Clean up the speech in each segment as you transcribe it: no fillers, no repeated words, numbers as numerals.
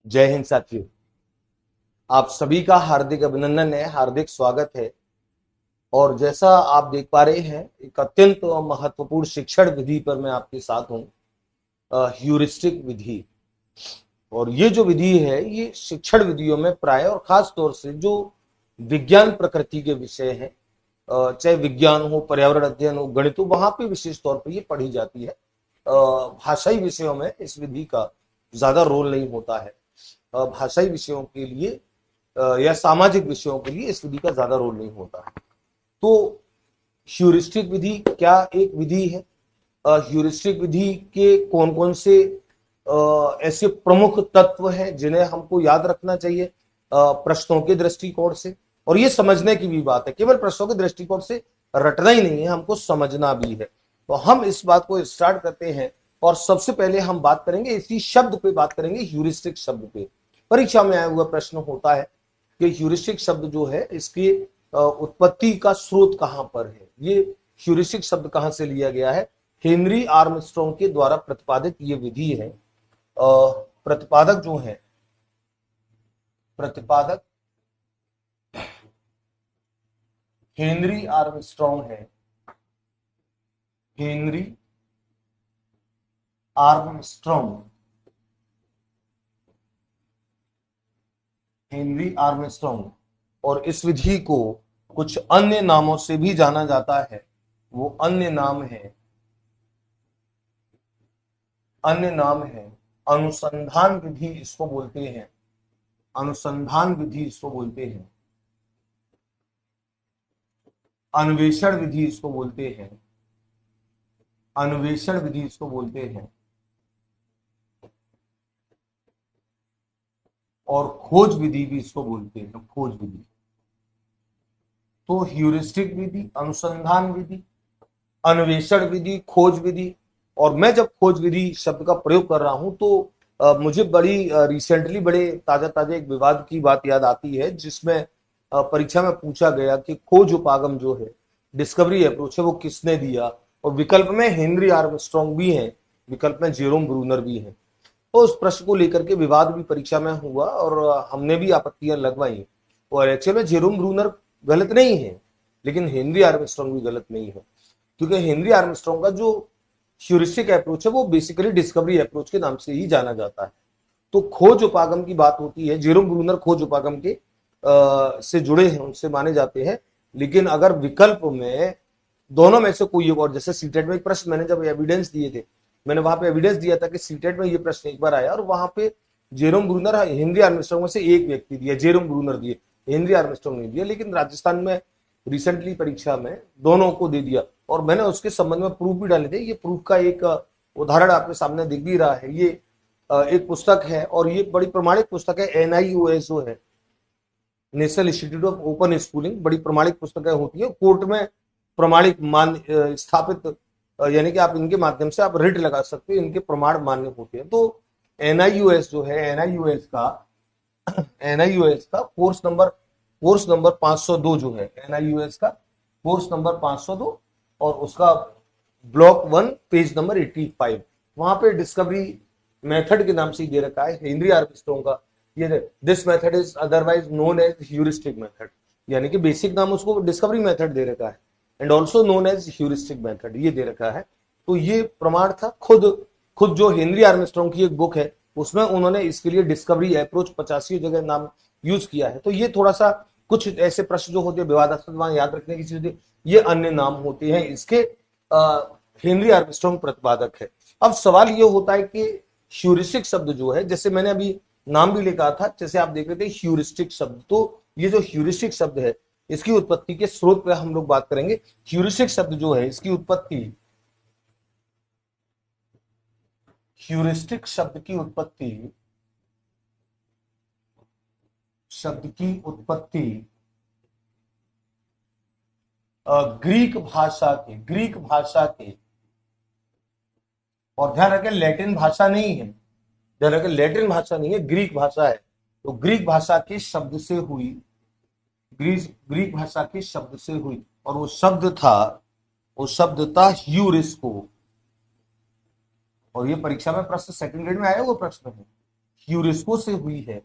जय हिंद साथियों। आप सभी का हार्दिक अभिनंदन है, हार्दिक स्वागत है। और जैसा आप देख पा रहे हैं, एक अत्यंत महत्वपूर्ण शिक्षण विधि पर मैं आपके साथ हूं, ह्यूरिस्टिक विधि। और ये जो विधि है, ये शिक्षण विधियों में प्राय और खास तौर से जो विज्ञान प्रकृति के विषय हैं, चाहे विज्ञान हो, पर्यावरण अध्ययन हो, गणित हो, वहां पे विशेष तौर पर ये पढ़ी जाती है। भाषाई विषयों में इस विधि का ज्यादा रोल नहीं होता है। भाषाई विषयों के लिए या सामाजिक विषयों के लिए इस विधि का ज्यादा रोल नहीं होता है। तो ह्यूरिस्टिक विधि क्या एक विधि है? ह्यूरिस्टिक विधि के कौन कौन से ऐसे प्रमुख तत्व हैं जिन्हें हमको याद रखना चाहिए प्रश्नों के दृष्टिकोण से? और ये समझने की भी बात है, केवल प्रश्नों के दृष्टिकोण से रटना ही नहीं है, हमको समझना भी है। तो हम इस बात को स्टार्ट करते हैं और सबसे पहले हम बात करेंगे इसी शब्द पे, बात करेंगे ह्यूरिस्टिक शब्द पे। परीक्षा में आया हुआ प्रश्न होता है कि ह्यूरिस्टिक शब्द जो है, इसकी उत्पत्ति का स्रोत कहां पर है? ये ह्यूरिस्टिक शब्द कहां से लिया गया है? हेनरी आर्मस्ट्रॉन्ग के द्वारा प्रतिपादित ये विधि है। प्रतिपादक जो है, प्रतिपादक हेनरी आर्मस्ट्रॉन्ग है। Henry Armstrong, Henry Armstrong. और इस विधि को कुछ अन्य नामों से भी जाना जाता है। वो अन्य नाम है, अन्य नाम है अनुसंधान विधि इसको बोलते हैं। अनुसंधान विधि इसको बोलते हैं। अन्वेषण विधि इसको बोलते हैं। अन्वेषण विधि इसको बोलते हैं। और खोज विधि भी इसको बोलते हैं, खोज विधि। तो ह्यूरिस्टिक विधि, अनुसंधान विधि, अन्वेषण विधि, खोज विधि। और मैं जब खोज विधि शब्द का प्रयोग कर रहा हूं तो मुझे बड़ी रिसेंटली बड़े ताजा ताजा एक विवाद की बात याद आती है, जिसमें परीक्षा में पूछा गया कि खोज उपागम जो है, डिस्कवरी अप्रोच है, वो किसने दिया? और विकल्प में हेनरी आर्मस्ट्रॉन्ग भी है, विकल्प में जेरोम ब्रूनर भी है। तो उस प्रश्न को लेकर के विवाद भी परीक्षा में हुआ और हमने भी आपत्तियां लगवाई। और एक्चुअल में जेरोम ब्रूनर गलत नहीं है, लेकिन हेनरी आर्मस्ट्रॉन्ग भी गलत नहीं है। क्योंकि हेनरी आर्मस्ट्रॉन्ग का जो ह्यूरिस्टिक अप्रोच है, वो बेसिकली डिस्कवरी अप्रोच के नाम से ही जाना जाता है। तो खोज उपागम की बात होती है, जेरोम ब्रूनर खोज उपागम के से जुड़े हैं, उनसे माने जाते हैं। लेकिन अगर विकल्प में दोनों में से कोई एक, और जैसे सीटेट में एक प्रश्न मैंने जब एविडेंस दिए थे, मैंने वहां पे एविडेंस दिया था कि सीटेट में ये प्रश्न एक बार आया और वहां पे जेरोम ब्रूनर, हेनरी आर्मस्ट्रॉन्ग में से एक व्यक्ति दिया, जेरोम ब्रूनर दिए, हेनरी आर्मस्ट्रॉन्ग नहीं दिया। लेकिन राजस्थान में रिसेंटली परीक्षा में दोनों को दे दिया और मैंने उसके संबंध में प्रूफ भी डाले थे। ये प्रूफ का एक उदाहरण आपके सामने दिख भी रहा है। ये एक पुस्तक है और ये बड़ी प्रमाणिक पुस्तक है। NIOS जो है, national institute of open schooling, बड़ी प्रमाणिक पुस्तकें होती है, कोर्ट में प्रमाणिक मान स्थापित, यानी कि आप इनके माध्यम से आप रिट लगा सकते हो, इनके प्रमाण मान्य होते हैं। तो NIOS जो है, NIOS का कोर्स नंबर 502 जो है, NIOS का कोर्स नंबर 502 और उसका ब्लॉक 1 पेज नंबर 85, वहां पे डिस्कवरी मेथड के नाम से दे रखा है हेनरी आर्मस्ट्रॉन्ग का। ये this method is otherwise known as heuristic method, यानी कि बेसिक नाम उसको डिस्कवरी मेथड दे रखा है, and also known as heuristic method, ये दे रखा है। तो ये प्रमाण था। खुद खुद जो हेनरी आर्मस्ट्रॉन्ग की एक बुक है, उसमें उन्होंने इसके लिए डिस्कवरी अप्रोच 85 जगह नाम यूज किया है। तो ये थोड़ा सा कुछ ऐसे प्रश्न जो होते हैं विवादास्पद, वहां याद रखने की चीज, ये अन्य नाम होते हैं इसके। हेनरी आर्मस्ट्रॉन्ग प्रतिपादक है। अब सवाल ये होता है कि ह्यूरिस्टिक शब्द जो है, जैसे मैंने अभी नाम भी लिखा था, जैसे आप देख रहे थे ह्यूरिस्टिक शब्द, तो ये जो ह्यूरिस्टिक शब्द है, इसकी उत्पत्ति के स्रोत पे हम लोग बात करेंगे। ह्यूरिस्टिक शब्द जो है, इसकी उत्पत्ति, ह्यूरिस्टिक शब्द की उत्पत्ति, शब्द की उत्पत्ति ग्रीक भाषा के, और ध्यान रखें लैटिन भाषा नहीं है, ध्यान रखें लैटिन भाषा नहीं है, ग्रीक भाषा है। तो ग्रीक भाषा के शब्द से हुई, ग्रीक भाषा के शब्द से हुई, और वो शब्द था ह्यूरिस्को। और ये परीक्षा में प्रश्न सेकंड ग्रेड में आया हुआ प्रश्न है, ह्यूरिस्को से हुई है,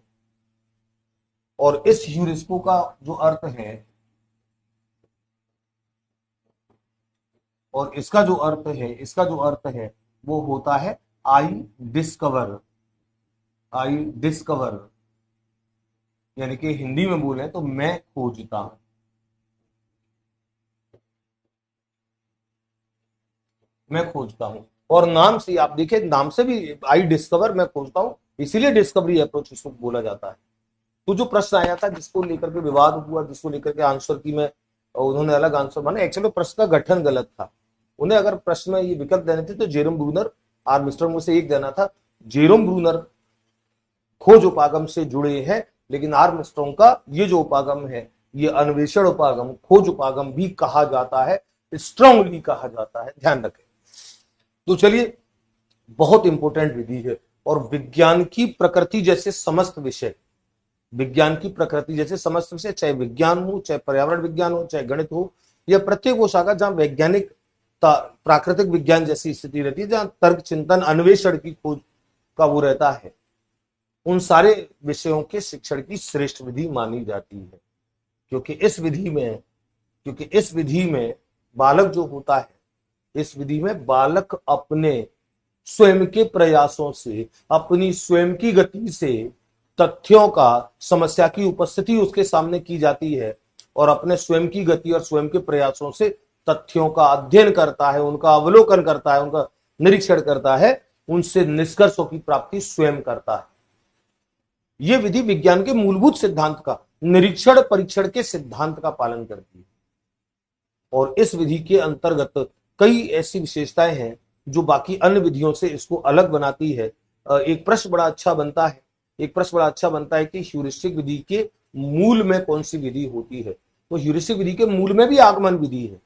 और इस ह्यूरिस्को का जो अर्थ है, और इसका जो अर्थ है, इसका जो अर्थ है वो होता है आई डिस्कवर। आई डिस्कवर यानी कि हिंदी में बोले तो मैं खोजता हूं। मैं खोजता हूं। और नाम से आप देखिए, नाम से भी आई डिस्कवर, मैं खोजता हूं, इसीलिए डिस्कवरी अप्रोच इसको बोला जाता है। तो जो प्रश्न आया था जिसको लेकर के विवाद हुआ, जिसको लेकर के आंसर की में उन्होंने अलग आंसर माने, एक्चुअली प्रश्न का गठन गलत था। उन्हें अगर प्रश्न में ये विकल्प देने थे तो जेरोम ब्रूनर आर्मस्ट्रांग से एक देना था। जेरोम ब्रूनर खोज उपागम से जुड़े हैं, लेकिन आर्मस्ट्रांग का ये जो उपागम है, ये अन्वेषण उपागम, खोज उपागम भी कहा जाता है, स्ट्रांगली कहा जाता है, ध्यान रखें। तो चलिए, बहुत इंपॉर्टेंट विधि है। और विज्ञान की प्रकृति जैसे समस्त विषय, विज्ञान की प्रकृति जैसे समस्त विषय, चाहे विज्ञान हो, चाहे पर्यावरण विज्ञान हो, चाहे गणित हो, या प्रत्येक वो शाखा जहां वैज्ञानिक प्राकृतिक विज्ञान जैसी स्थिति रहती है, जहां तर्क चिंतन अन्वेषण की खोज का वो रहता है, उन सारे विषयों के शिक्षण की श्रेष्ठ विधि मानी जाती है। क्योंकि इस विधि में बालक जो होता है, इस विधि में बालक अपने स्वयं के प्रयासों से, अपनी स्वयं की गति से तथ्यों का, समस्या की उपस्थिति उसके सामने की जाती है, और अपने स्वयं की गति और स्वयं के प्रयासों से तथ्यों का अध्ययन करता है, उनका अवलोकन करता है, उनका निरीक्षण करता है, उनसे निष्कर्षों की प्राप्ति स्वयं करता है। यह विधि विज्ञान के मूलभूत सिद्धांत का, निरीक्षण परीक्षण के सिद्धांत का पालन करती है। और इस विधि के अंतर्गत कई ऐसी विशेषताएं हैं जो बाकी अन्य विधियों से इसको अलग बनाती है। एक प्रश्न बड़ा अच्छा बनता है कि ह्यूरिस्टिक विधि के मूल में कौन सी विधि होती है। तो ह्यूरिस्टिक विधि के मूल में भी आगमन विधि है।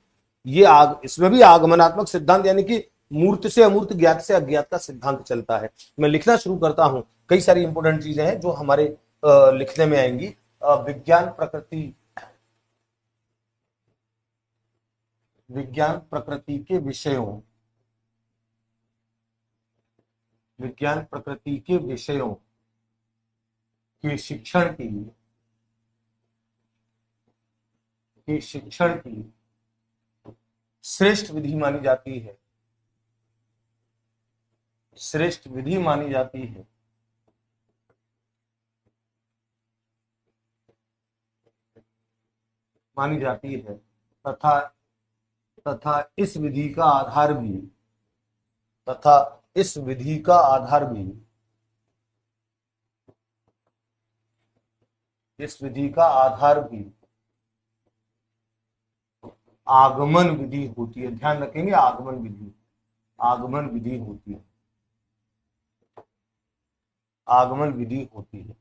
इसमें भी आगमनात्मक सिद्धांत, यानी कि मूर्त से अमूर्त, ज्ञात से अज्ञात का सिद्धांत चलता है। मैं लिखना शुरू करता हूं। कई सारी इंपोर्टेंट चीजें हैं जो हमारे लिखने में आएंगी। विज्ञान प्रकृति के विषयों के शिक्षण की श्रेष्ठ विधि मानी जाती है। तथा इस विधि का आधार भी आगमन विधि होती है। ध्यान रखेंगे, आगमन विधि होती है।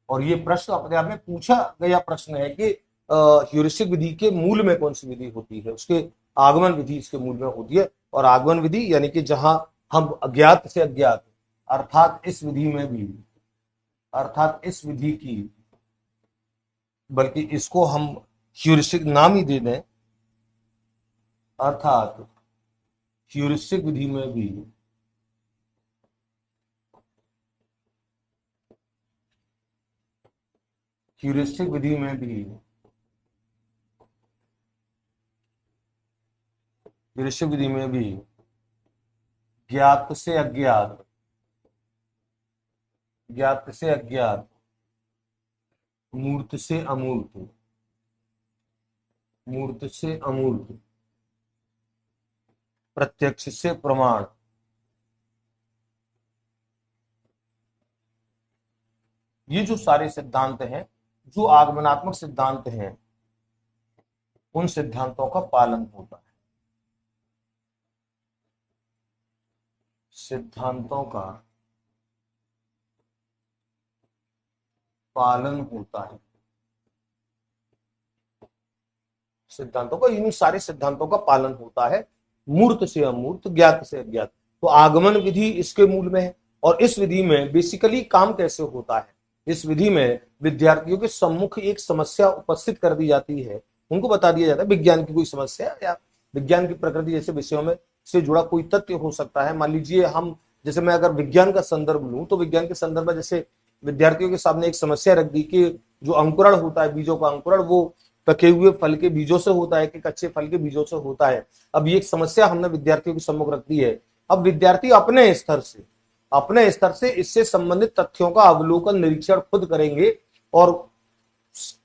और ये प्रश्न अपने आप में पूछा गया प्रश्न है कि ह्यूरिस्टिक विधि के मूल में कौन सी विधि होती है। उसके आगमन विधि इसके मूल में होती है। और आगमन विधि यानी कि जहां हम अज्ञात से अज्ञात, अर्थात इस विधि की, बल्कि इसको हम ह्यूरिस्टिक नाम ही दे दें, अर्थात ह्यूरिस्टिक विधि में भी ज्ञात से अज्ञात, मूर्त से अमूर्त, प्रत्यक्ष से प्रमाण, ये जो सारे सिद्धांत हैं, जो आगमनात्मक सिद्धांत हैं, उन सिद्धांतों का पालन होता है। सिद्धांतों का पालन होता है। इन सारे सिद्धांतों का पालन होता है, मूर्त से अमूर्त, ज्ञात से अज्ञात। तो आगमन विधि इसके मूल में है। और इस विधि में बेसिकली काम कैसे होता है, इस विधि में विद्यार्थियों के सम्मुख एक समस्या उपस्थित कर दी जाती है। उनको बता दिया जाता है विज्ञान की कोई समस्या या विज्ञान की प्रकृति जैसे विषयों में से जुड़ा कोई तथ्य हो सकता है। मान लीजिए हम जैसे मैं अगर विज्ञान का संदर्भ लूं तो विज्ञान के संदर्भ में जैसे विद्यार्थियों के सामने एक समस्या रख दी कि जो अंकुरण होता है, बीजों का अंकुरण, वो पके हुए फल के बीजों से होता है कि कच्चे फल के बीजों से होता है। अब ये एक समस्या हमने विद्यार्थियों के सम्मुख रख दी है। अब विद्यार्थी अपने स्तर से इससे संबंधित तथ्यों का अवलोकन, निरीक्षण खुद करेंगे और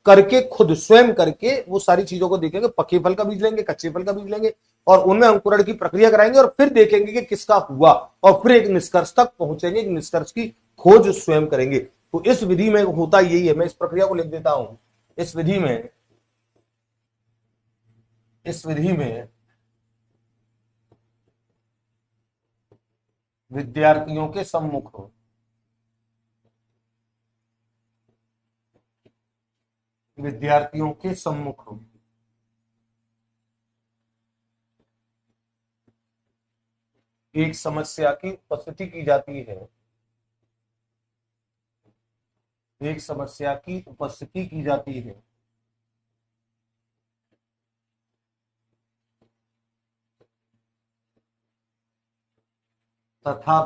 करके, खुद स्वयं करके वो सारी चीजों को देखेंगे। पके फल का बीज लेंगे, कच्चे फल का बीज लेंगे और उनमें अंकुरण की प्रक्रिया कराएंगे और फिर देखेंगे कि किसका हुआ और फिर एक निष्कर्ष तक पहुंचेंगे, एक निष्कर्ष की खोज स्वयं करेंगे। तो इस विधि में होता यही है। मैं इस प्रक्रिया को लिख देता हूं। इस विधि में विद्यार्थियों के सम्मुख एक समस्या की उपस्थिति की जाती है। एक समस्या की उपस्थिति की जाती है तथा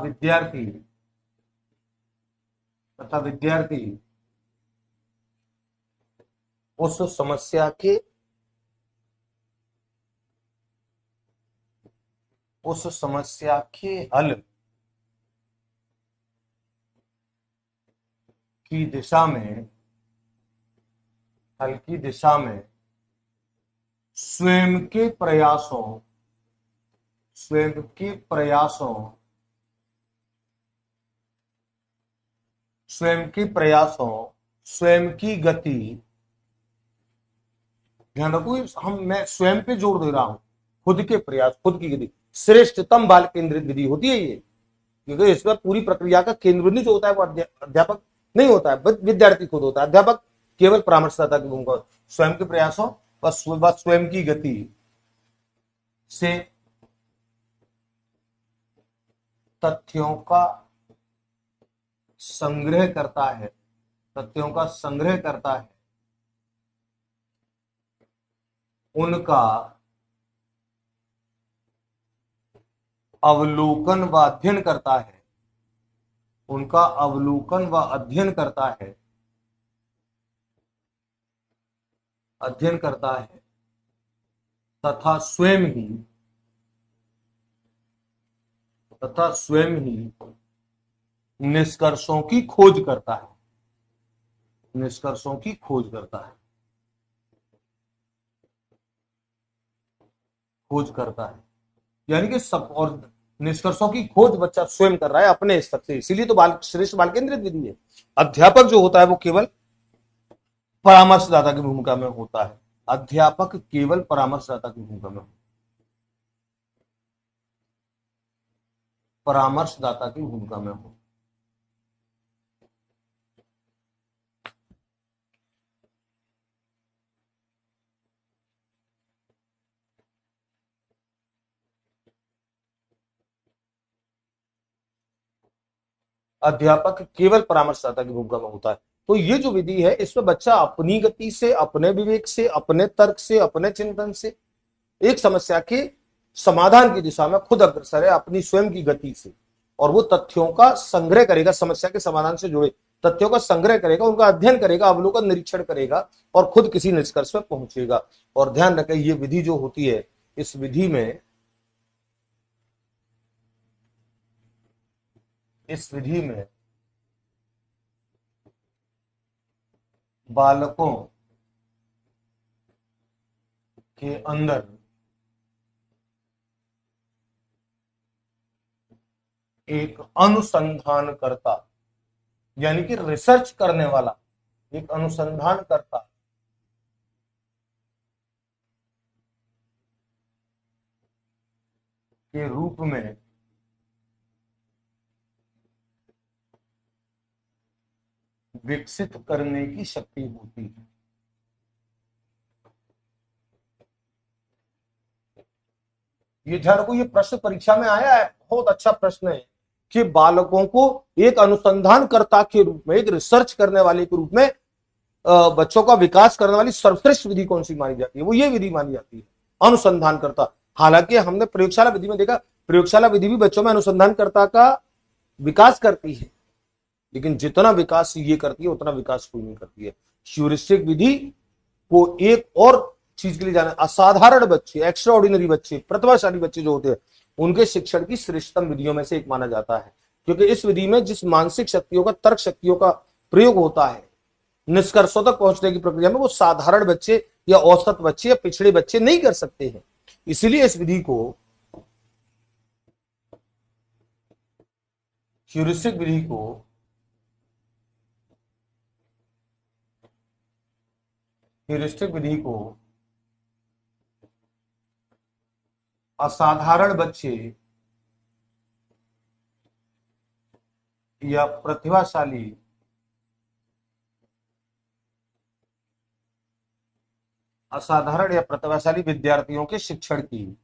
विद्यार्थी उस समस्या के हल की दिशा में स्वयं के प्रयासों, स्वयं की गति, ध्यान रखो मैं स्वयं पे जोर दे रहा हूं, खुद के प्रयास, खुद की गति, श्रेष्ठतम बाल केंद्रित विधि होती है ये। क्योंकि इसमें पूरी प्रक्रिया का केंद्र जो होता है वो अध्यापक नहीं होता है, विद्यार्थी खुद होता है। अध्यापक केवल परामर्शदाता की भूमिका, स्वयं के प्रयासों व स्वयं की गति से तथ्यों का संग्रह करता है, उनका अवलोकन व अध्ययन करता है तथा स्वयं ही निष्कर्षों की खोज करता है। यानी कि सब, और निष्कर्षों की खोज बच्चा स्वयं कर रहा है अपने स्तर से। इसीलिए तो श्रेष्ठ बाल केंद्रित विधि है। अध्यापक जो होता है वो केवल परामर्शदाता की भूमिका में होता है। अध्यापक केवल परामर्शदाता की भूमिका में हो। अध्यापक केवल परामर्शदाता की भूमिका में होता है। तो ये जो विधि है इसमें बच्चा अपनी गति से, अपने विवेक से, अपने तर्क से, अपने चिंतन से एक समस्या के समाधान की दिशा में खुद अग्रसर है, अपनी स्वयं की गति से। और वो तथ्यों का संग्रह करेगा, समस्या के समाधान से जुड़े तथ्यों का संग्रह करेगा, उनका अध्ययन करेगा, अवलोकन, निरीक्षण करेगा और खुद किसी निष्कर्ष पर पहुंचेगा। और ध्यान रखें ये विधि जो होती है, इस विधि में बालकों के अंदर एक अनुसंधानकर्ता, यानी कि रिसर्च करने वाला, एक अनुसंधानकर्ता के रूप में विकसित करने की शक्ति होती है। ये ध्यान रखो, ये प्रश्न परीक्षा में आया है, बहुत अच्छा प्रश्न है कि बालकों को एक अनुसंधानकर्ता के रूप में, एक रिसर्च करने वाले के रूप में बच्चों का विकास करने वाली सर्वश्रेष्ठ विधि कौन सी मानी जाती है? वो ये विधि मानी जाती है, अनुसंधानकर्ता। हालांकि हमने प्रयोगशाला विधि में देखा, प्रयोगशाला विधि भी बच्चों में अनुसंधानकर्ता का विकास करती है, लेकिन जितना विकास ये करती है उतना विकास कोई नहीं करती है। ह्यूरिस्टिक विधि को एक और चीज के लिए जाना, असाधारण बच्चे, एक्स्ट्रा ऑर्डिनरी बच्चे, प्रतिभाशाली बच्चे जो होते हैं, उनके शिक्षण की श्रेष्ठतम विधियों में से एक माना जाता है, क्योंकि इस विधि में जिस मानसिक शक्तियों का, तर्क शक्तियों का प्रयोग होता है निष्कर्षों तक पहुंचने की प्रक्रिया में, वो साधारण बच्चे या औसत बच्चे या पिछड़े बच्चे नहीं कर सकते हैं। इसीलिए इस विधि को, ह्यूरिस्टिक विधि को ह्यूरिस्टिक विधि को असाधारण बच्चे या प्रतिभाशाली असाधारण या प्रतिभाशाली विद्यार्थियों के शिक्षण की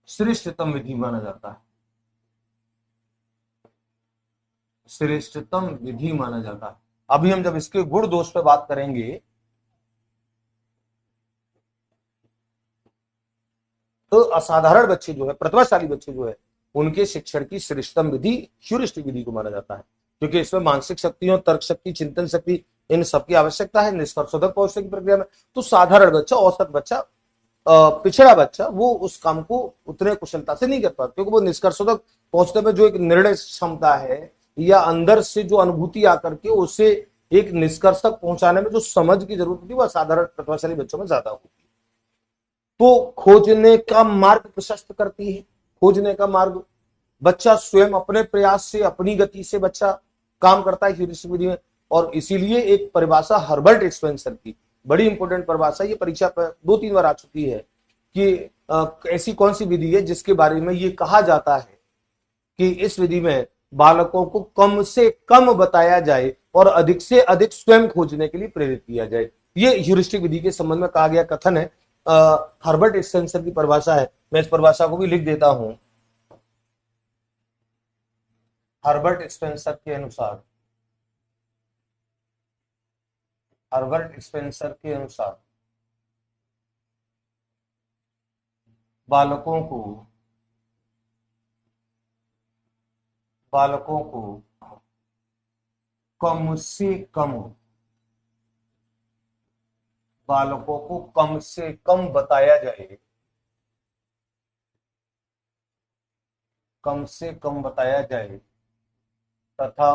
श्रेष्ठतम विधि माना जाता है। श्रेष्ठतम विधि माना जाता है। अभी हम जब इसके गुण दोष पे बात करेंगे तो असाधारण बच्चे जो है, प्रतिभाशाली बच्चे जो है, उनके शिक्षण की श्रेष्ठतम विधि ह्यूरिस्टिक विधि को माना जाता है, क्योंकि इसमें मानसिक शक्तियों, तर्क शक्ति, चिंतन शक्ति, इन सबकी आवश्यकता है निष्कर्षों तक पहुंचने की प्रक्रिया में। तो साधारण बच्चा, औसत बच्चा, पिछड़ा बच्चा, वो उस काम को उतने कुशलता से नहीं कर पाता, क्योंकि वो निष्कर्षों तक पहुंचने में जो एक निर्णय क्षमता है या अंदर से जो अनुभूति आकर के उसे एक निष्कर्ष तक पहुंचाने में जो समझ की जरूरत होती है, वह साधारण प्रतिभाशाली बच्चों में ज्यादा होती है। तो खोजने का मार्ग प्रशस्त करती है। खोजने का मार्ग, बच्चा स्वयं अपने प्रयास से, अपनी गति से बच्चा काम करता है ह्यूरिस्टिक विधि में। और इसीलिए एक परिभाषा हर्बर्ट स्पेंसर की, बड़ी इंपॉर्टेंट परिभाषा, ये परीक्षा पर 2-3 बार आ चुकी है, कि ऐसी कौन सी विधि है जिसके बारे में ये कहा जाता है कि इस विधि में बालकों को कम से कम बताया जाए और अधिक से अधिक स्वयं खोजने के लिए प्रेरित किया जाए। ये ह्यूरिस्टिक विधि के संबंध में कहा गया कथन है, हर्बर्ट स्पेंसर की परिभाषा है। मैं इस परिभाषा को भी लिख देता हूं। हर्बर्ट स्पेंसर के अनुसार, हर्बर्ट स्पेंसर के अनुसार बालकों को कम से कम, बालकों को कम से कम बताया जाए, कम से कम बताया जाए तथा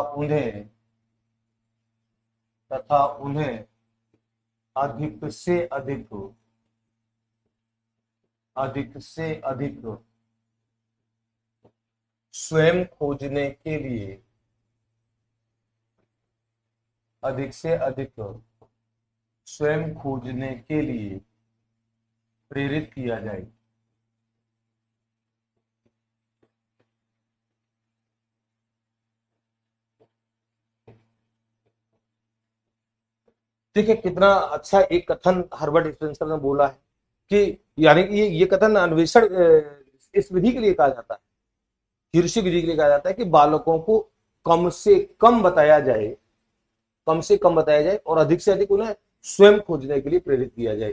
उन्हें अधिक से अधिक, अधिक से अधिक स्वयं खोजने के लिए, अधिक से अधिक स्वयं खोजने के लिए प्रेरित किया जाए। देखिए कितना अच्छा एक कथन हर्बर्ट स्पेंसर ने बोला है कि, यानी कि ये कथन अन्वेषण इस विधि के लिए कहा जाता है, ह्यूरिस्टिक विधि के लिए कहा जाता है कि बालकों को कम से कम बताया जाए, कम से कम बताया जाए और अधिक से अधिक उन्हें स्वयं खोजने के लिए प्रेरित किया जाए।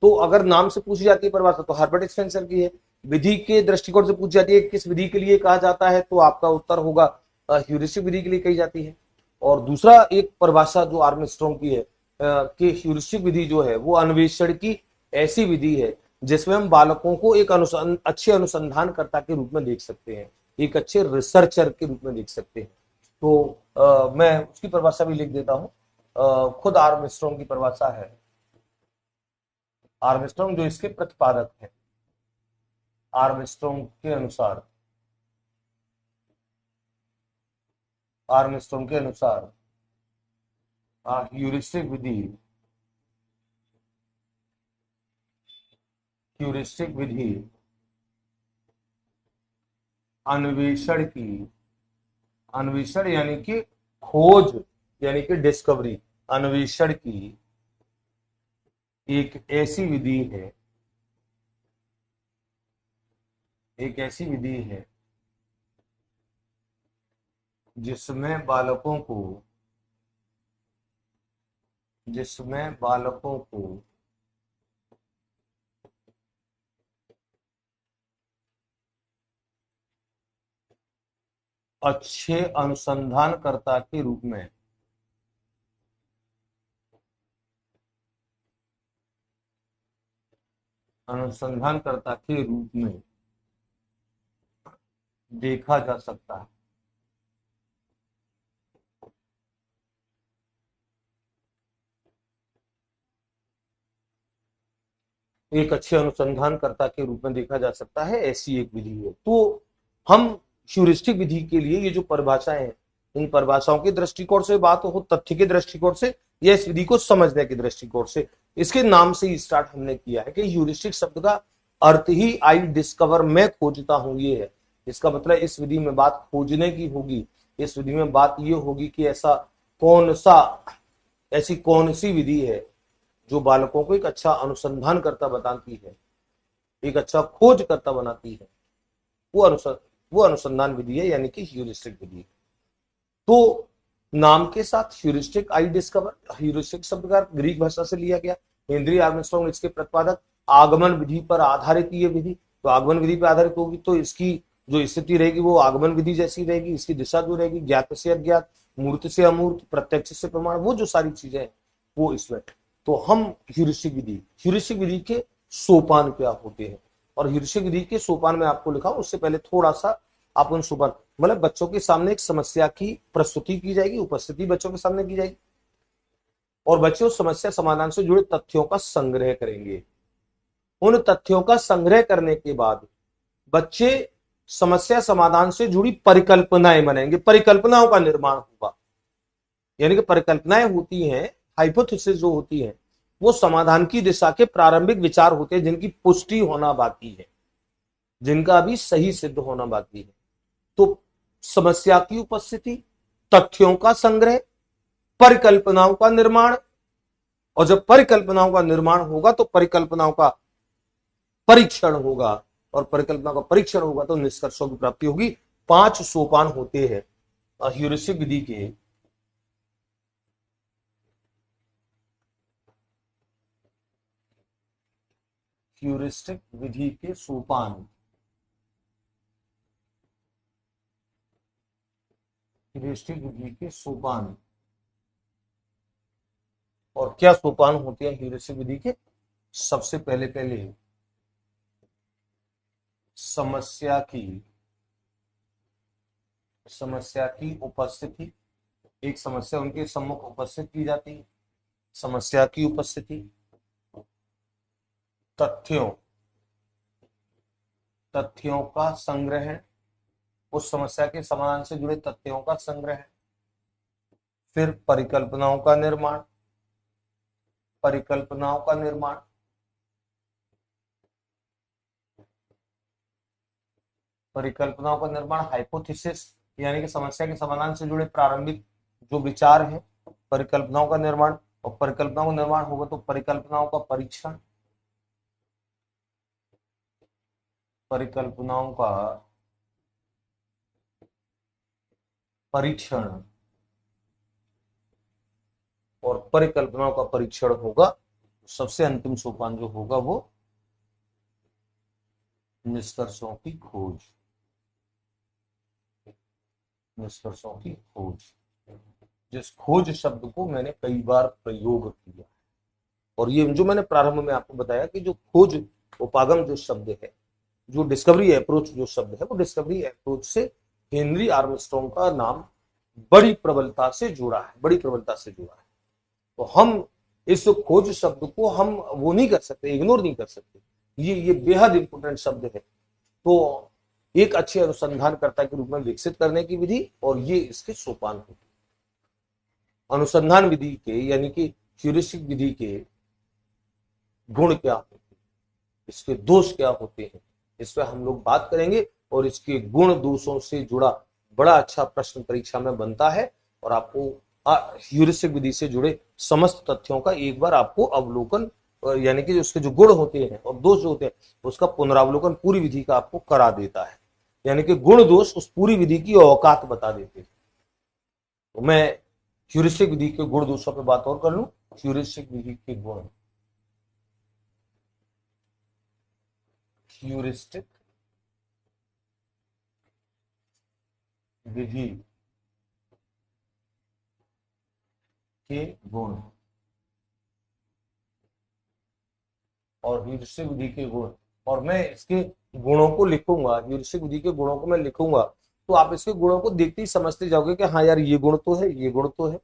तो अगर नाम से पूछी जाती है परिभाषा तो हर्बर्ट स्पेंसर की है, विधि के दृष्टिकोण से पूछी जाती है किस विधि के लिए कहा जाता है, तो आपका उत्तर होगा ह्यूरिस्टिक विधि के लिए कही जाती है। और दूसरा एक परिभाषा जो आर्मस्ट्रांग की है कि ह्यूरिस्टिक विधि जो है वो अन्वेषण की ऐसी विधि है जिसमें हम बालकों को एक अच्छे अनुसंधानकर्ता के रूप में देख सकते हैं, एक अच्छे रिसर्चर के रूप में देख सकते हैं। तो मैं उसकी परिभाषा भी लिख देता हूं। खुद आर्मस्ट्रांग की परिभाषा है, आर्मस्ट्रांग जो इसके प्रतिपादक है, आर्मस्ट्रांग के अनुसार, आर्मस्ट्रांग के अनुसार ह्यूरिस्टिक विधि, ह्यूरिस्टिक विधि अन्वेषण की, अन्वेषण यानी कि खोज, यानी कि डिस्कवरी, अन्वेषण की एक ऐसी विधि है, एक ऐसी विधि है जिसमें बालकों को जिसमें बालकों को अच्छे अनुसंधानकर्ता के रूप में देखा जा सकता है। एक अच्छे अनुसंधानकर्ता के रूप में देखा जा सकता है, ऐसी एक विधि है। तो हम ह्यूरिस्टिक विधि के लिए ये जो परिभाषाएं हैं, इन परिभाषाओं के दृष्टिकोण से बात हो, तथ्य के दृष्टिकोण से या इस विधि को समझने के दृष्टिकोण से, इसके नाम से ही स्टार्ट हमने किया है कि ह्यूरिस्टिक शब्द का अर्थ ही आई डिस्कवर, मैं खोजता हूं, ये है। इसका मतलब इस विधि में बात खोजने की होगी, इस विधि में बात ये होगी कि ऐसी कौन सी विधि है जो बालकों को एक अच्छा अनुसंधानकर्ता बताती है, एक अच्छा खोजकर्ता बनाती है। वो अनुसंधान विधि है, यानी कि ह्यूरिस्टिक विधि। तो नाम के साथ ह्यूरिस्टिक, आई डिस्कवर, ह्यूरिस्टिक शब्द का ग्रीक भाषा से लिया गया। हेनरी आर्मस्ट्रांग इसके प्रतिपादक। आगमन विधि पर आधारित ये विधि, तो आगमन विधि पर आधारित होगी तो इसकी जो स्थिति रहेगी वो आगमन विधि जैसी रहेगी। इसकी दिशा जो रहेगी ज्ञात से अज्ञात, मूर्त से अमूर्त, प्रत्यक्ष से प्रमाण, वो जो सारी चीजें हैं वो इसमें। तो हम ह्यूरिस्टिक विधि के सोपान क्या होते हैं, और ह्यूरिस्टिक विधि के सोपान में आपको लिखा, उससे पहले थोड़ा सा आप उन सोपान, मतलब बच्चों के सामने एक समस्या की प्रस्तुति की जाएगी, उपस्थिति बच्चों के सामने की जाएगी, और बच्चे उस समस्या समाधान से जुड़े तथ्यों का संग्रह करेंगे। उन तथ्यों का संग्रह करने के बाद बच्चे समस्या समाधान से जुड़ी परिकल्पनाएं बनाएंगे, परिकल्पनाओं का निर्माण होगा। यानी कि परिकल्पनाएं होती हैं, हाइपोथेसिस जो होती है, वो समाधान की दिशा के प्रारंभिक विचार होते हैं, जिनकी पुष्टि होना बाकी है, जिनका अभी सही सिद्ध होना बाकी है। तो समस्या की उपस्थिति, तथ्यों का संग्रह, परिकल्पनाओं का निर्माण, और जब परिकल्पनाओं का निर्माण होगा तो परिकल्पनाओं का परीक्षण होगा, और परिकल्पना का परीक्षण होगा तो निष्कर्षों की प्राप्ति होगी। 5 सोपान होते हैं ह्यूरिस्टिक विधि के। ह्यूरिस्टिक विधि के सोपान, ह्यूरिस्टिक विधि के सोपान। और क्या सोपान होते हैं ह्यूरिस्टिक विधि के? सबसे पहले समस्या की उपस्थिति, एक समस्या उनके सम्मुख उपस्थित की जाती है, समस्या की उपस्थिति, तथ्यों का संग्रह, उस समस्या के समाधान से जुड़े तथ्यों का संग्रह, फिर परिकल्पनाओं का निर्माण, हाइपोथेसिस, यानी कि समस्या के समाधान से जुड़े प्रारंभिक जो विचार हैं, परिकल्पनाओं का निर्माण, और परिकल्पनाओं का निर्माण होगा तो परिकल्पनाओं का परीक्षण, और परिकल्पनाओं का परीक्षण होगा। सबसे अंतिम सोपान जो होगा वो निष्कर्षों की खोज। जिस खोज शब्द को मैंने कई बार प्रयोग किया, और ये जो मैंने प्रारंभ में आपको बताया कि जो खोज उपागम जो शब्द है, जो डिस्कवरी अप्रोच जो शब्द है, वो डिस्कवरी अप्रोच से हेनरी आर्मस्ट्रांग का नाम बड़ी प्रबलता से जुड़ा है। तो हम इस खोज शब्द को हम वो नहीं कर सकते, इग्नोर नहीं कर सकते। ये बेहद इंपोर्टेंट शब्द है। तो एक अच्छे अनुसंधानकर्ता के रूप में विकसित करने की विधि, और ये इसके सोपान होते। अनुसंधान विधि के, यानी कि ह्यूरिस्टिक विधि के गुण क्या होते हैं, इसके दोष क्या होते हैं, इस पर हम लोग बात करेंगे। और इसके गुण दोषों से जुड़ा बड़ा अच्छा प्रश्न परीक्षा में बनता है, और आपको ह्यूरिस्टिक विधि से जुड़े समस्त तथ्यों का एक बार आपको अवलोकन, यानी कि उसके जो गुण होते हैं और दोष जो होते हैं, उसका पुनरावलोकन पूरी विधि का आपको करा देता है। यानी कि गुण दोष उस पूरी विधि की औकात बता देते हैं। तो मैं ह्यूरिस्टिक विधि के गुण दोषों पर बात और कर लूं, ह्यूरिस्टिक विधि के गुण, ह्यूरिस्टिक विधि के गुण और ह्यूरिस्टिक विधि के गुण, और मैं इसके गुणों को लिखूंगा, ह्यूरिस्टिक विधि के गुणों को मैं लिखूंगा, तो आप इसके गुणों को देखते ही समझते जाओगे कि हाँ यार ये गुण तो है, ये गुण तो है,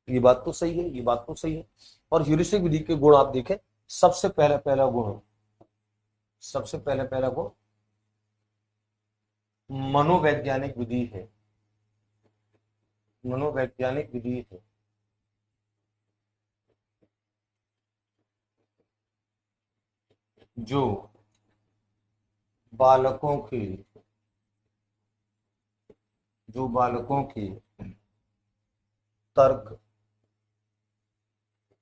ये बात तो सही है, ये बात तो सही है। और ह्यूरिस्टिक विधि के गुण आप देखें, सबसे पहला पहला गुण, सबसे पहला पहला गुण मनोवैज्ञानिक विधि है, मनोवैज्ञानिक विधि है। जो बालकों के, जो बालकों के तर्क,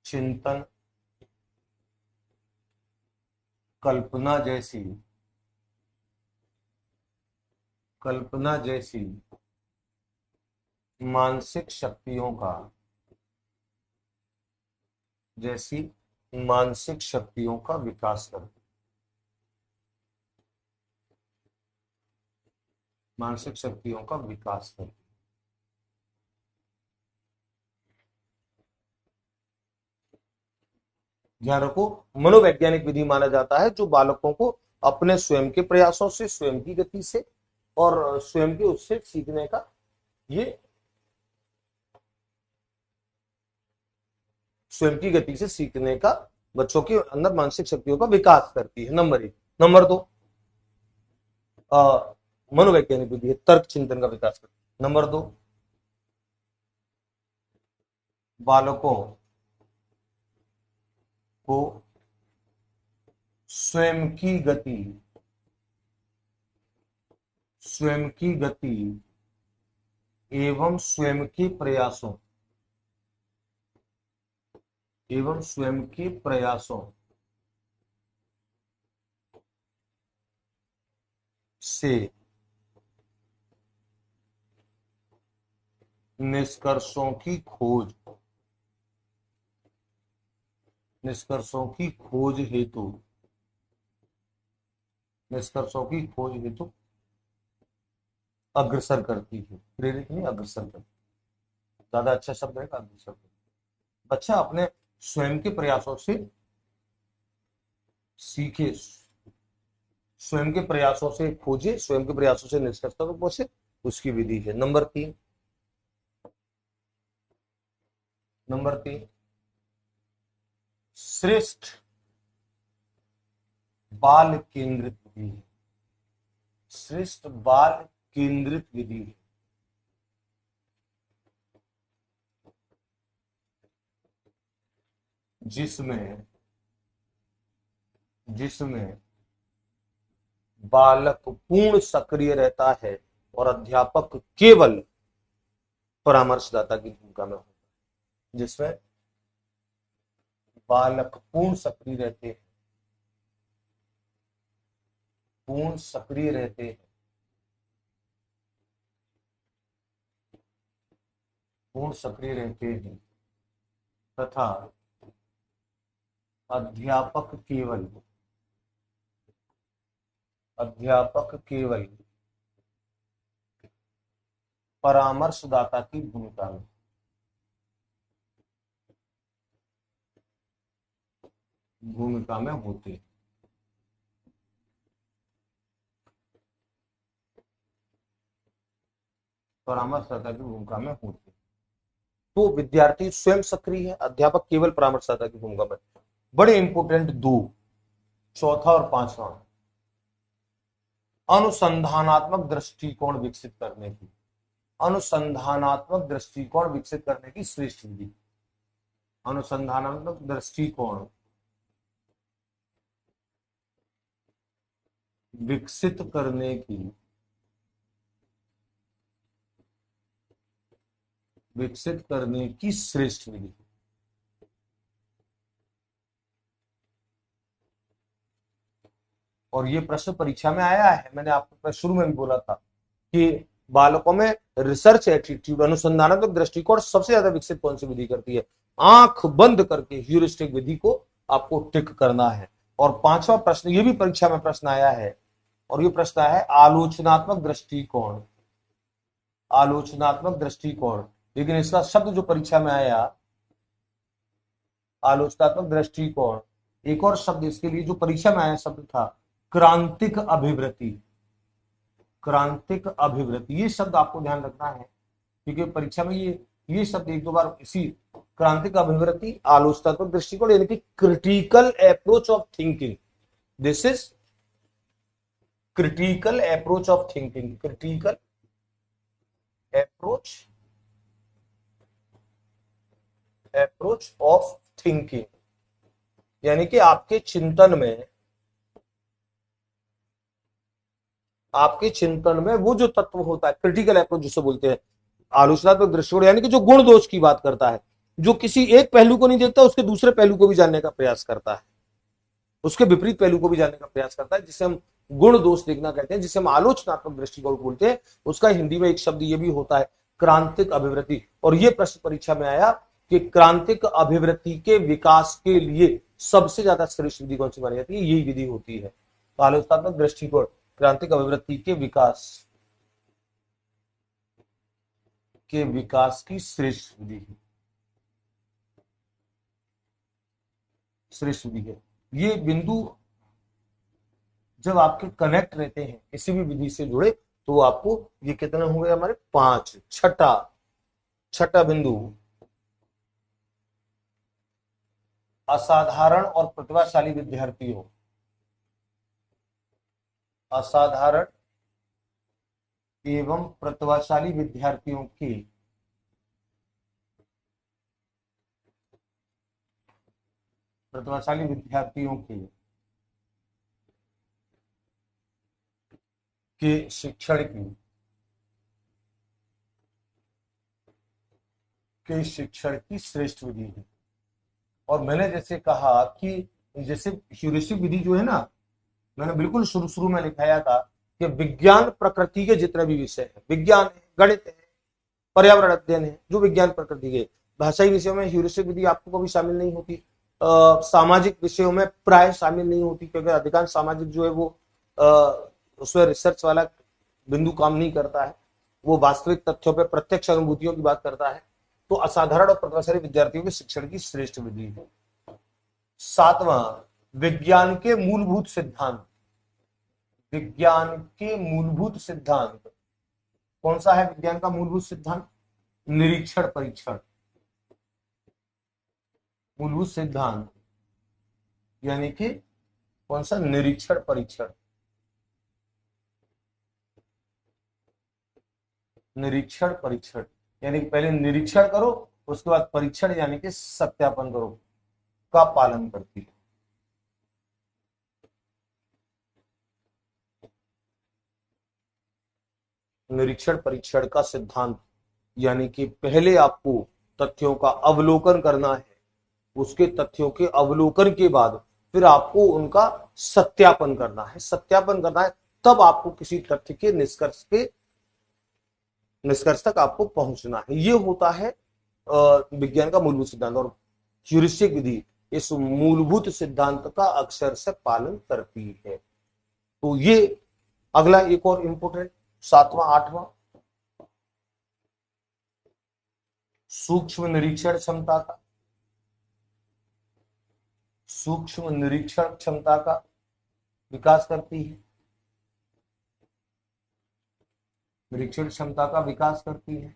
चिंतन, कल्पना जैसी, कल्पना जैसी मानसिक शक्तियों का, जैसी मानसिक शक्तियों का विकास करती, मानसिक शक्तियों का विकास करती। ध्यान रखो, मनोवैज्ञानिक विधि माना जाता है जो बालकों को अपने स्वयं के प्रयासों से, स्वयं की गति से और स्वयं के उससे सीखने का, ये स्वयं की गति से सीखने का बच्चों के अंदर मानसिक शक्तियों का विकास करती है। नंबर एक। नंबर दो, मनोवैज्ञानिक विधि है, तर्क चिंतन का विकास करती है। नंबर दो, बालकों को स्वयं की गति, स्वयं की गति एवं स्वयं के प्रयासों, एवं स्वयं के प्रयासों से निष्कर्षों की खोज, निष्कर्षों की खोज हेतु, निष्कर्षों की खोज हेतु अग्रसर करती है। प्रेरित नहीं, अग्रसर करती, ज्यादा अच्छा शब्द है अग्रसर करती। बच्चा अपने स्वयं के प्रयासों से सीखे, स्वयं के प्रयासों से खोजे, स्वयं के प्रयासों से निष्कर्ष तक पहुंचे, उसकी विधि है। नंबर तीन, नंबर तीन, श्रेष्ठ बाल केंद्रित विधि, श्रेष्ठ बाल केंद्रित विधि, जिसमें, जिसमें बालक पूर्ण सक्रिय रहता है और अध्यापक केवल परामर्शदाता की भूमिका में होता है। जिसमें बालक पूर्ण सक्रिय रहते हैं, पूर्ण सक्रिय रहते हैं, पूर्ण सक्रिय रहते हैं तथा अध्यापक केवल, अध्यापक केवल परामर्शदाता की भूमिका में, भूमिका में होते हैं। परामर्शदाता की भूमिका में होते हैं। तो विद्यार्थी स्वयं सक्रिय है, अध्यापक केवल परामर्शदाता की भूमिका में। बड़े इंपोर्टेंट दो, चौथा और पांचवा, अनुसंधानात्मक दृष्टिकोण विकसित करने की, अनुसंधानात्मक दृष्टिकोण विकसित करने की श्रेष्ठ विधि, अनुसंधानात्मक दृष्टिकोण विकसित करने की, विकसित करने की श्रेष्ठ विधि। और ये प्रश्न परीक्षा में आया है, मैंने आपको शुरू में भी बोला था कि बालकों में रिसर्च एटीट्यूड, अनुसंधानात्मक दृष्टिकोण सबसे ज्यादा विकसित कौन सी विधि करती है? आंख बंद करके ह्यूरिस्टिक विधि को आपको टिक करना है। और पांचवा प्रश्न, ये भी परीक्षा में प्रश्न आया है, और ये प्रश्न आया है आलोचनात्मक दृष्टिकोण। आलोचनात्मक दृष्टिकोण, लेकिन इसका शब्द जो परीक्षा में आया आलोचनात्मक दृष्टिकोण, एक और शब्द इसके लिए जो परीक्षा में आया शब्द था क्रांतिक अभिवृत्ति। क्रांतिक अभिवृत्ति, ये शब्द आपको ध्यान रखना है, क्योंकि परीक्षा में ये शब्द एक दो बार, इसी क्रांतिक अभिवृत्ति, आलोचनात्मक दृष्टिकोण यानी कि critical approach of thinking. This is critical approach of thinking. Critical approach of thinking, यानी कि आपके चिंतन में वो जो तत्व होता है, क्रिटिकल अप्रोच जिसे बोलते हैं, आलोचनात्मक दृष्टिकोण यानी कि जो गुण दोष की बात करता है, जो किसी एक पहलू को नहीं देखता, उसके दूसरे पहलू को भी जानने का प्रयास करता है, उसके विपरीत पहलू को भी जानने का प्रयास करता है, जिसे हम गुण दोष देखना कहते हैं, जिसे हम आलोचनात्मक दृष्टिकोण बोलते हैं। उसका हिंदी में एक शब्द ये भी होता है क्रांतिक अभिवृत्ति। और ये प्रश्न परीक्षा में आया कि क्रांतिक अभिवृत्ति के विकास के लिए सबसे ज्यादा श्रेष्ठ विधि कौन सी मानी जाती है? यही विधि होती है। तो आलोचनात्मक दृष्टिकोण क्रांतिक अभिवृत्ति के विकास की श्रेष्ठ विधि है, श्रेष्ठ विधि है। ये बिंदु जब आपके कनेक्ट रहते हैं किसी भी विधि से जुड़े, तो आपको ये कितने होंगे हमारे? 5। छठा बिंदु, असाधारण और प्रतिभाशाली विद्यार्थियों, असाधारण एवं प्रतिभाशाली विद्यार्थियों के शिक्षण की श्रेष्ठ विधि है। और मैंने जैसे कहा कि जैसे ह्यूरिस्टिक विधि जो है ना, मैंने बिल्कुल शुरू में लिखाया था कि विज्ञान प्रकृति के जितने भी विषय है, विज्ञान है, गणित है, पर्यावरण अध्ययन है, जो विज्ञान प्रकृति के, भाषाई विषयों में ह्यूरिस्टिक विधि आपको कभी शामिल नहीं होती, सामाजिक विषयों में प्राय शामिल नहीं होती, क्योंकि अधिकांश सामाजिक जो है वो उसमें रिसर्च वाला बिंदु काम नहीं करता है, वो वास्तविक तथ्यों पर प्रत्यक्ष अनुभूतियों की बात करता है। तो असाधारण और प्रतिभाशाली विद्यार्थियों के शिक्षण की श्रेष्ठ विधि है। 7वां, विज्ञान के मूलभूत सिद्धांत। विज्ञान के मूलभूत सिद्धांत कौन सा है? विज्ञान का मूलभूत सिद्धांत निरीक्षण परीक्षण। मूलभूत सिद्धांत यानी कि कौन सा? निरीक्षण परीक्षण। निरीक्षण परीक्षण यानी कि पहले निरीक्षण करो, उसके बाद परीक्षण यानी कि सत्यापन करो का पालन करती है। निरीक्षण परीक्षण का सिद्धांत यानी कि पहले आपको तथ्यों का अवलोकन करना है, उसके तथ्यों के अवलोकन के बाद फिर आपको उनका सत्यापन करना है। सत्यापन करना है तब आपको किसी तथ्य के निष्कर्ष तक आपको पहुंचना है। ये होता है विज्ञान का मूलभूत सिद्धांत। और ह्यूरिस्टिक विधि इस मूलभूत सिद्धांत का अक्षर से पालन करती है। तो ये अगला एक और इंपोर्टेंट 7वां 8वां, सूक्ष्म निरीक्षण क्षमता का, सूक्ष्म निरीक्षण क्षमता का विकास करती है। निरीक्षण क्षमता का विकास करती है।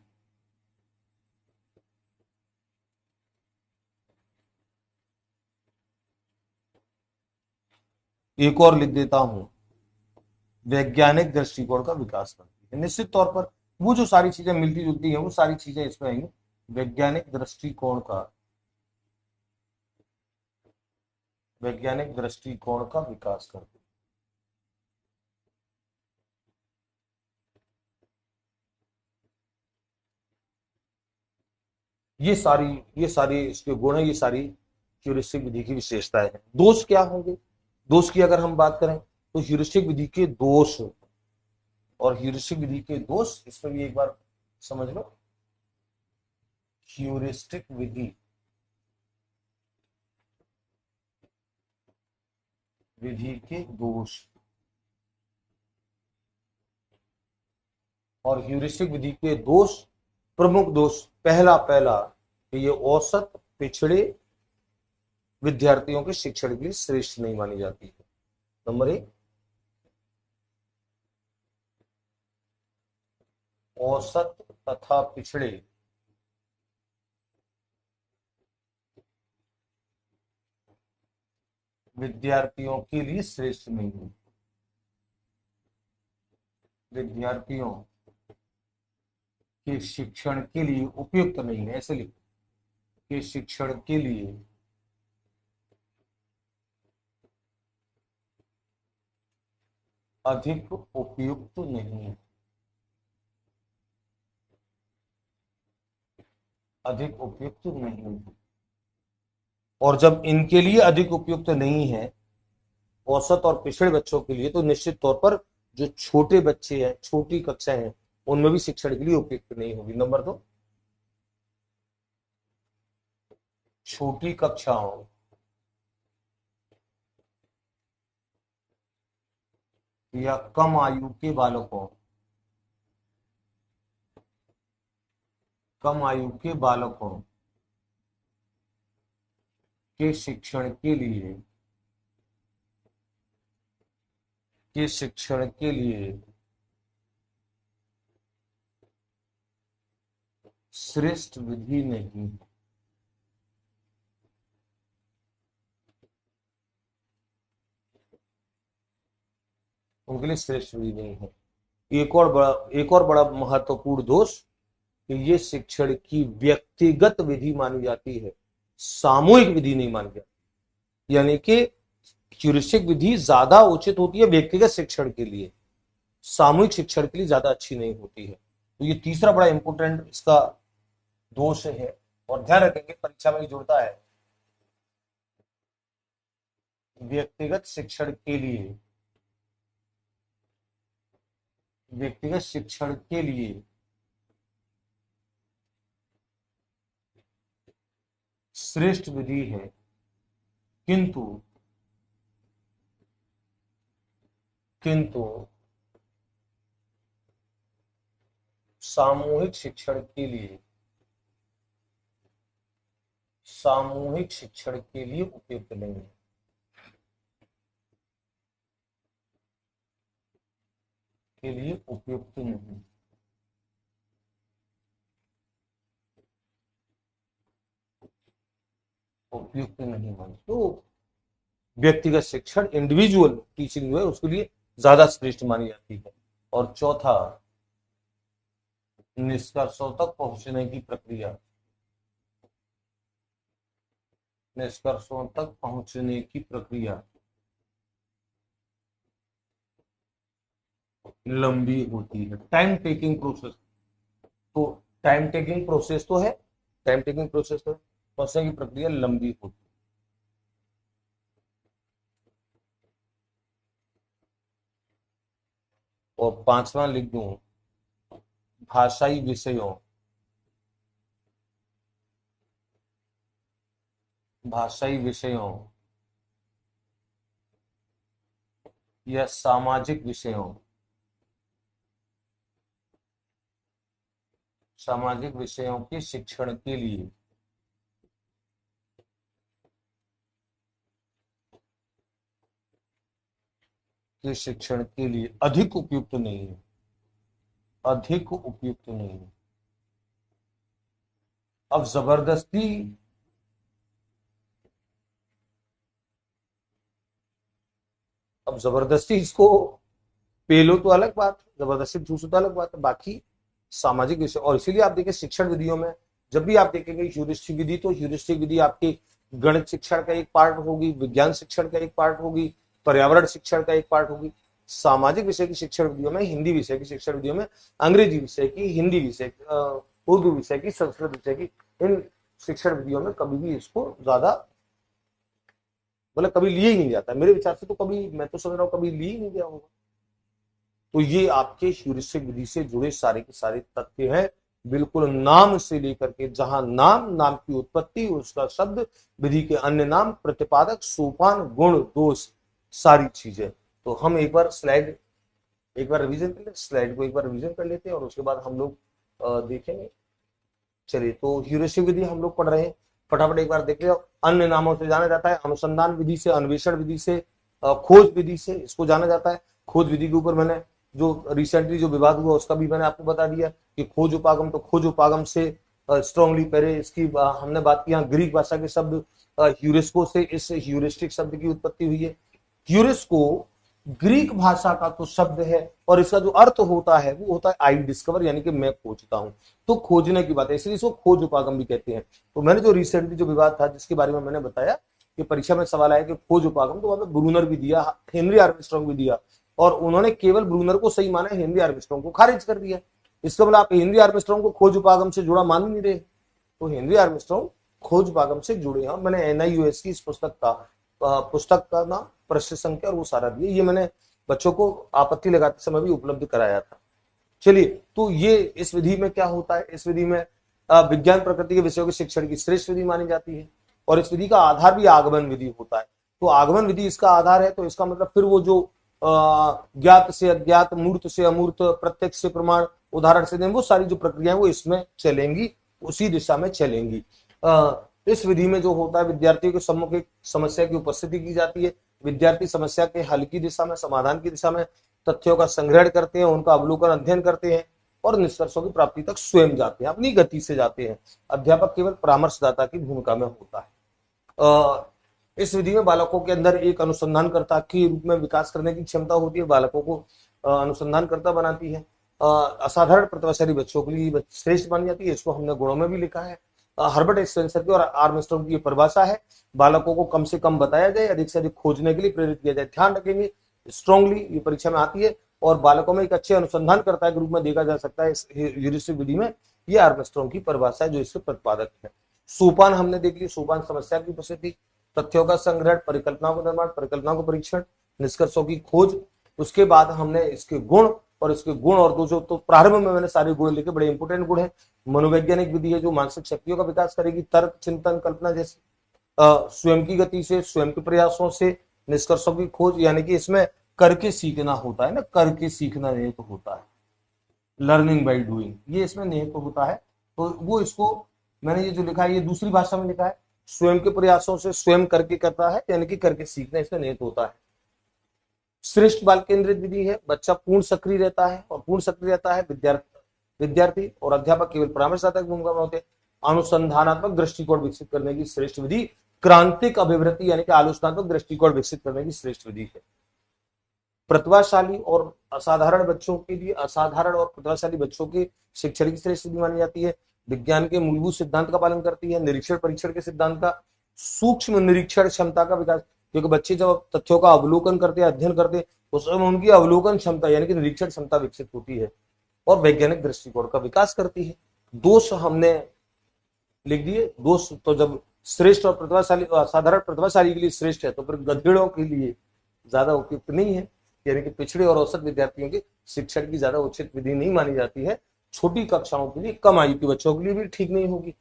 एक और लिख देता हूं, वैज्ञानिक दृष्टिकोण का विकास करती है। निश्चित तौर पर वो जो सारी चीजें मिलती जुलती हैं वो सारी चीजें इसमें आएंगी। वैज्ञानिक दृष्टिकोण का विकास करती है। ये सारी इसके गुण है, ये सारी ह्यूरिस्टिक विधि की विशेषताएं हैं। दोष क्या होंगे? दोष की अगर हम बात करें तो ह्यूरिस्टिक विधि के दोष और ह्यूरिस्टिक विधि के दोष, इसमें भी एक बार समझ लो। ह्यूरिस्टिक विधि के दोष, और ह्यूरिस्टिक विधि के दोष, प्रमुख दोष, पहला कि ये औसत पिछड़े विद्यार्थियों के शिक्षण के लिए श्रेष्ठ नहीं मानी जाती है। नंबर 1, औसत तथा पिछड़े विद्यार्थियों के लिए श्रेष्ठ नहीं है। विद्यार्थियों के शिक्षण के लिए उपयुक्त नहीं है, ऐसे लिखो, के शिक्षण के लिए अधिक उपयुक्त नहीं है। अधिक उपयुक्त नहीं है। और जब इनके लिए अधिक उपयुक्त नहीं है, औसत और पिछड़े बच्चों के लिए, तो निश्चित तौर पर जो छोटे बच्चे हैं, छोटी कक्षाएं हैं, उनमें भी शिक्षण के लिए उपयुक्त नहीं होगी। नंबर 2, छोटी कक्षाओं या कम आयु के बालकों, के शिक्षण के लिए श्रेष्ठ विधि नहीं। उनके लिए श्रेष्ठ विधि नहीं है। एक और बड़ा महत्वपूर्ण दोष कि ये शिक्षण की व्यक्तिगत विधि मानी जाती है, सामूहिक विधि नहीं मानी जाती। यानी कि ह्यूरिस्टिक विधि ज्यादा उचित होती है व्यक्तिगत शिक्षण के लिए, सामूहिक शिक्षण के लिए ज्यादा अच्छी नहीं होती है। तो ये तीसरा बड़ा इंपोर्टेंट इसका दोष है, और ध्यान रखेंगे परीक्षा में जुड़ता है। व्यक्तिगत शिक्षण के लिए श्रेष्ठ विधि है, किंतु सामूहिक शिक्षण के लिए उपयुक्त नहीं है। के लिए उपयुक्त नहीं, मान। तो व्यक्तिगत शिक्षण, इंडिविजुअल टीचिंग जो है, उसके लिए ज्यादा श्रेष्ठ मानी जाती है। और चौथा, निष्कर्षों तक पहुंचने की प्रक्रिया, लंबी होती है। टाइम टेकिंग प्रोसेस तो है, पहुंचने की प्रक्रिया लंबी होती है। और 5वां लिख दूं, भाषाई विषयों या सामाजिक विषयों के शिक्षण के लिए अधिक उपयुक्त नहीं है। अब जबरदस्ती इसको पेलो तो अलग बात, जबरदस्ती चूसो तो अलग बात है। बाकी सामाजिक विषय, और इसीलिए आप देखिए शिक्षण विधियों में जब भी आप देखेंगे ह्यूरिस्टिक विधि, तो ह्यूरिस्टिक विधि आपकी गणित शिक्षण का एक पार्ट होगी, विज्ञान शिक्षण का एक पार्ट होगी, पर्यावरण शिक्षण का एक पार्ट होगी। सामाजिक विषय की शिक्षण विधियों में, हिंदी विषय की शिक्षण विधियों में, अंग्रेजी विषय की, हिंदी विषय, उर्दू विषय की, संस्कृत विषय की, इन शिक्षण विधियों में कभी भी इसको ज्यादा मतलब कभी लिए ही नहीं जाता। मेरे विचार से तो कभी, मैं तो समझ रहा हूँ कभी लिए ही नहीं गया होगा। तो ये आपके ह्यूरिस्टिक विधि से जुड़े सारे के सारे तथ्य हैं, बिल्कुल नाम से लेकर के, जहां नाम, नाम की उत्पत्ति, उसका शब्द, विधि के अन्य नाम, प्रतिपादक, सोपान, गुण, दोष, सारी चीजें। तो हम एक बार स्लाइड एक बार रिवीजन कर लेते, स्लाइड को एक बार रिवीजन कर लेते हैं और उसके बाद हम लोग देखेंगे। चलिए, तो ह्यूरिस्टिक विधि हम लोग पढ़ रहे हैं, फटाफट एक बार देख लिया। अन्य नामों से जाना जाता है, अनुसंधान विधि से, अन्वेषण विधि से, खोज विधि से इसको जाना जाता है। खोज विधि के ऊपर मैंने जो रिसेंटली जो विवाद हुआ उसका भी मैंने आपको बता दिया कि खोज उपागम, तो खोज उपागम से स्ट्रॉन्गली पहले इसकी हमने बात की, ग्रीक भाषा के शब्द ह्यूरिस्को से इस ह्यूरिस्टिक शब्द की उत्पत्ति हुई है। ह्यूरिस्को ग्रीक भाषा का तो शब्द है और इसका जो अर्थ होता है वो होता है आई डिस्कवर, यानी कि मैं खोजता हूं, तो खोजने की बात है, इसलिए इसको खोज उपागम भी कहते हैं। तो मैंने जो रिसेंटली जो विवाद था जिसके बारे में मैंने बताया कि परीक्षा में सवाल आया कि खोज उपागम, तो वहां पे ब्रूनर भी दिया, हेनरी आर्मस्ट्रांग भी दिया, और उन्होंने केवल ब्रूनर को सही माना, हेनरी आर्मस्ट्रांग को खारिज कर दिया। इसका मतलब आप हेनरी आर्मस्ट्रांग को खोज उपागम से जुड़ा मान नहीं रहे, तो हेनरी आर्मस्ट्रांग खोज उपागम से जुड़े हैं। मैंने NIUS की इस पुस्तक का नाम, पृष्ठ संख्या और वो सारा दिया, ये मैंने बच्चों को आपत्ति लगाते समय भी उपलब्ध कराया था। चलिए, तो ये इस विधि में क्या होता है, इस विधि में विज्ञान प्रकृति के विषयों के शिक्षण की श्रेष्ठ विधि मानी जाती है, और इस विधि का आधार भी आगमन विधि होता है। तो आगमन विधि इसका आधार है, तो इसका मतलब फिर वो जो ज्ञात से अज्ञात, मूर्त से अमूर्त, प्रत्यक्ष से प्रमाण, उदाहरण से वो सारी जो प्रक्रिया है वो इसमें चलेंगी, उसी दिशा में चलेंगी। इस विधि में जो होता है, विद्यार्थियों के सम्मुख एक समस्या की उपस्थिति की जाती है, विद्यार्थी समस्या के हल की दिशा में, समाधान की दिशा में तथ्यों का संग्रहण करते हैं, उनका अवलोकन, अध्ययन करते हैं और निष्कर्षों की प्राप्ति तक स्वयं जाते हैं, अपनी गति से जाते हैं। अध्यापक केवल परामर्शदाता की भूमिका में होता है। इस विधि में बालकों के अंदर एक अनुसंधानकर्ता के रूप में विकास करने की क्षमता होती है, बालकों को अनुसंधानकर्ता बनाती है। असाधारण प्रतिभाशाली बच्चों के लिए श्रेष्ठ मानी जाती है, इसको हमने गुणों में भी लिखा है। हर्बर्ट स्पेंसर की और आर्मस्ट्रांग की परिभाषा है, बालकों को कम से कम बताया जाए, अधिक से अधिक खोजने के लिए प्रेरित किया जाए। ध्यान रखेंगे, स्ट्रांगली ये परीक्षा में आती है, और बालकों में एक अच्छे अनुसंधानकर्ता के रूप में देखा जा सकता है इस ह्यूरिस्टिक विधि में। ये आर्मस्ट्रांग की परिभाषा है जो इसके प्रतिपादक है। सोपान हमने देख ली, सोपान समस्या की उपस्थिति, तथ्यों का संग्रहण, परिकल्पनाओं का निर्माण, परिकल्पनाओं का परीक्षण, निष्कर्षों की खोज। उसके बाद हमने इसके गुण, और इसके गुण और दो तो प्रारंभ में मैंने सारे गुण लिखे, बड़े इंपोर्टेंट गुण है। मनोवैज्ञानिक विधि है जो मानसिक शक्तियों का विकास करेगी, तर्क, चिंतन, कल्पना जैसे स्वयं की गति से, स्वयं के प्रयासों से निष्कर्षों की खोज, यानी कि इसमें करके सीखना होता है ना, करके सीखना निहित तो होता है, लर्निंग बाय डूइंग, ये इसमें निहित तो होता है। तो वो इसको मैंने ये जो लिखा है ये दूसरी भाषा में लिखा है, स्वयं के प्रयासों से स्वयं करके करता है, यानी कि करके सीखना इसमें निहित होता है। श्रेष्ठ बाल केंद्रित विधि है, बच्चा पूर्ण सक्रिय रहता है, और पूर्ण सक्रिय रहता है विद्यार्थी और अध्यापक केवल परामर्शदाता की भूमिका में होते हैं। अनुसंधानात्मक दृष्टिकोण विकसित करने की श्रेष्ठ विधि, क्रांतिक अभिवृत्ति यानी कि आलोचनात्मक दृष्टिकोण विकसित करने की श्रेष्ठ विधि है। प्रतिभाशाली और असाधारण बच्चों के लिए, असाधारण और प्रतिभाशाली बच्चों के शिक्षण की श्रेष्ठ विधि मानी जाती है। विज्ञान के मूलभूत सिद्धांत का पालन करती है, निरीक्षण परीक्षण के सिद्धांत का, सूक्ष्म निरीक्षण क्षमता का विकास, क्योंकि बच्चे जब तथ्यों का अवलोकन करते हैं, अध्ययन करते हैं, उस समय उनकी अवलोकन क्षमता यानी कि निरीक्षण क्षमता विकसित होती है, और वैज्ञानिक दृष्टिकोण का विकास करती है। दोष हमने लिख दिए, दोष तो जब श्रेष्ठ और प्रतिभाशाली, असाधारण प्रतिभाशाली के लिए श्रेष्ठ है, तो फिर गधेड़ों के लिए ज्यादा उपयुक्त नहीं है, यानी कि पिछड़े और औसत विद्यार्थियों के शिक्षण की ज्यादा उचित विधि नहीं मानी जाती है। छोटी कक्षाओं के लिए, कम आयु के बच्चों के लिए भी ठीक नहीं होगी।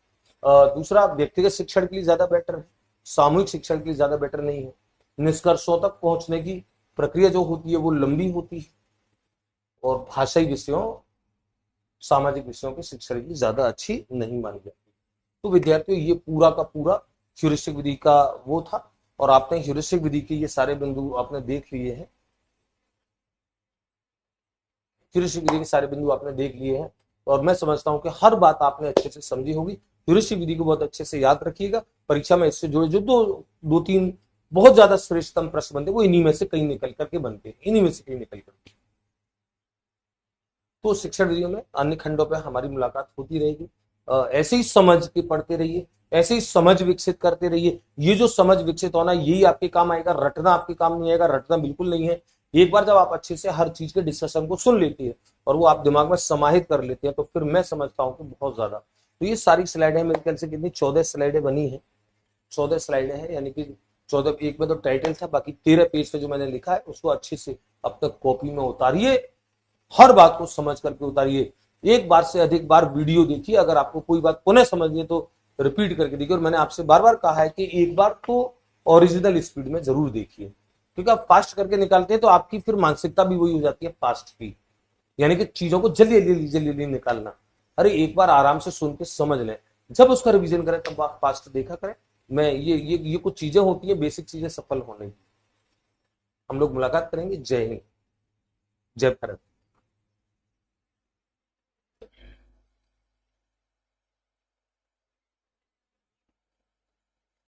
दूसरा, व्यक्तिगत शिक्षण के लिए ज्यादा बेटर है, सामूहिक शिक्षण के लिए ज्यादा बेटर नहीं है। निष्कर्षों तक पहुंचने की प्रक्रिया जो होती है वो लंबी होती है, और भाषाई विषयों, सामाजिक विषयों के शिक्षण की ज्यादा अच्छी नहीं मानी जाती। तो विद्यार्थियों, ये पूरा का पूरा ह्यूरिस्टिक विधि का वो था, और आपने ह्यूरिस्टिक विधि के ये सारे बिंदु आपने देख लिए हैं, ह्यूरिस्टिक विधि के सारे बिंदु आपने देख लिए हैं, और मैं समझता हूं कि हर बात आपने अच्छे से समझी होगी। ह्यूरिस्टिक विधि को बहुत अच्छे से याद रखिएगा, परीक्षा में इससे जुड़े जो दो तीन बहुत ज्यादा श्रेष्ठतम प्रश्न बनते वो इन्हीं में से कहीं निकल करके बनते हैं, इन्हीं में से कहीं निकल करके। तो शिक्षण विधियों में अन्य खंडों पर हमारी मुलाकात होती रहेगी। ऐसे ही समझ के पढ़ते रहिए, ऐसे ही समझ विकसित करते रहिए। ये जो समझ विकसित होना यही आपके काम आएगा, रटना आपके काम नहीं आएगा, रटना बिल्कुल नहीं है। एक बार जब आप अच्छे से हर चीज के डिस्कशन को सुन लेते हैं और वो आप दिमाग में समाहित कर लेते हैं, तो फिर मैं समझता हूँ कि बहुत ज्यादा। तो ये सारी स्लाइडें मेरे ख्याल से कितनी 14 स्लाइडें बनी है, 14 स्लाइडें हैं, यानी कि 14, एक में तो टाइटल था, बाकी 13 पेज पे जो मैंने लिखा है उसको अच्छे से अब तक कॉपी में उतारिए हर बात को समझ करके उतारिए। एक बार से अधिक बार वीडियो देखिए। अगर आपको कोई बात पुनः समझनी है तो रिपीट करके देखिए। और मैंने आपसे बार बार कहा है कि एक बार तो ओरिजिनल स्पीड में जरूर देखिए, क्योंकि आप फास्ट करके निकालते हैं तो आपकी फिर मानसिकता भी वही हो जाती है, फास्ट की, यानी कि चीजों को जल्दी जल्दी जल्दी जल्दी निकालना। अरे एक बार आराम से सुन के समझ लें, जब उसका रिवीजन करें तब आप फास्ट देखा करें। मैं ये कुछ चीजें होती है, बेसिक चीजें सफल होने की। हम लोग मुलाकात करेंगे। जय हिंद, जय भारत।